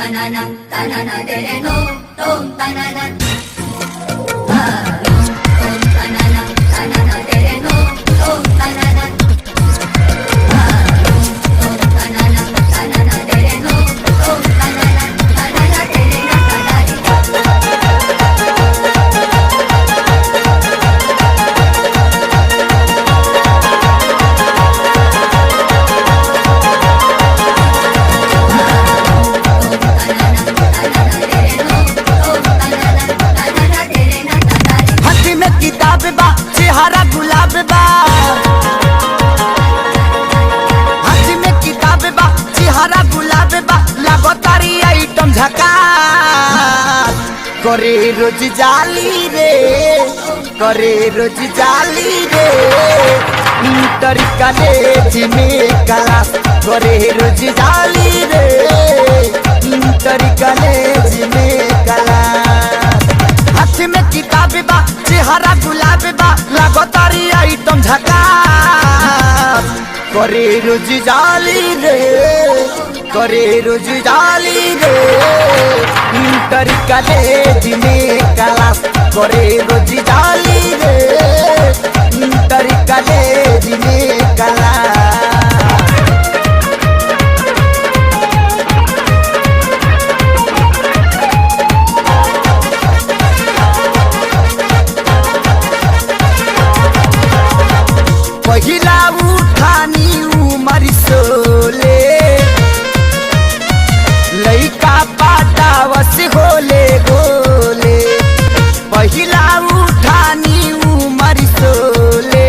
tanana tanana dere no tom tanana tom tanana tanana dere no tom tanana tom tanana tanana dere no tom tanana tanana dere na हरा गुलाब बा हाथ में किताब बा हरा गुलाब बा लागो तारी आइटम झकास करे रोज जाली रे करे रोज जाली रे इंटर कॉलेज में क्लास करे रोज जाली रे इंटर कॉलेज में क्लास हाथ में किताब बा हरा गुलाब बा लागो तारी आइटम झकास करे रोज जाली रे करे रोज जाली रे इंटर कॉलेज में क्लास करे रोज जाली रे इंटर कॉलेज में क्लास पहिला उठानी उमर सोले लइका पाटावस होले गोले पहिला उठानी उमर सोले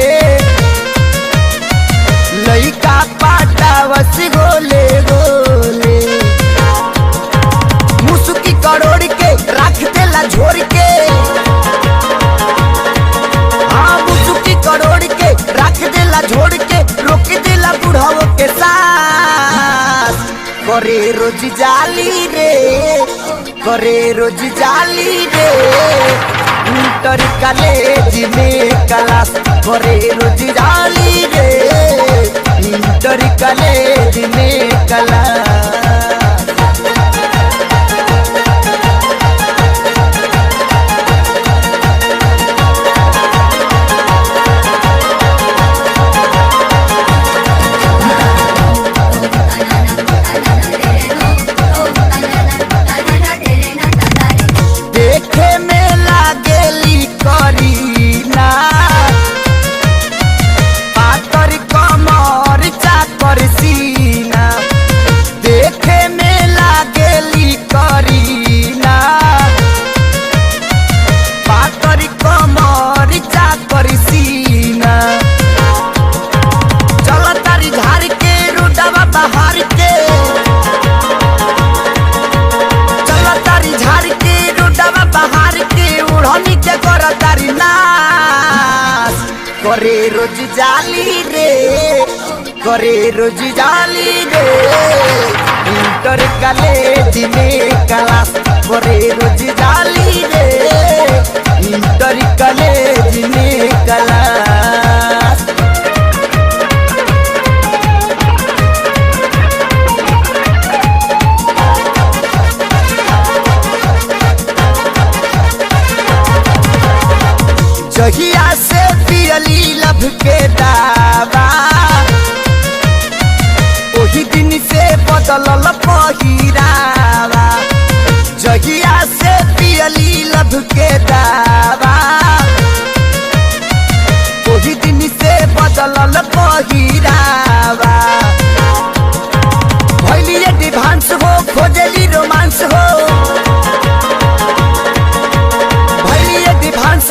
लइका पाटावस होले गोले मुसुकी करोड़ के रख देला झोर के करोड़ के रख देला झोड़ के रोक देला बुढ़ाओ के साथ करे रोज जाली रे करे रोज जाली रे इंटर कॉलेज में क्लास करे रोज जाली रे इंटर कॉलेज में क्लास करे रोज जाली रे करे रोज जाली रे इंटर कॉलेज में क्लास करे रोज जाली रे इंटर कॉलेज में क्लास जहिया से पियली लब के दावा ओही दिन से बदलल पहिरावा जहिया से पियली लब के दावा ओही दिन से बदलल पहिरावा भइली एडवांस हो खोजली रोमांस हो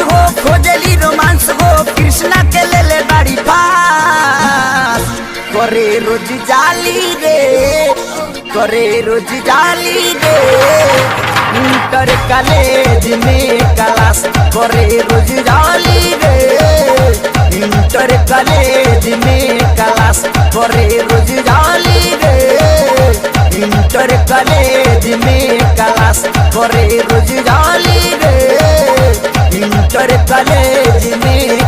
हो खोजली रोमांस हो कृष्णा के ले ले बाड़ी पास करे रोज जाली रे करे रोज जाली रे इंटर कॉलेज में क्लास करे रोज जाली रे इंटर कॉलेज में क्लास करे रोज जाली रे इंटर कॉलेज में क्लास करे रोज जाली रे इंटर कॉलेज में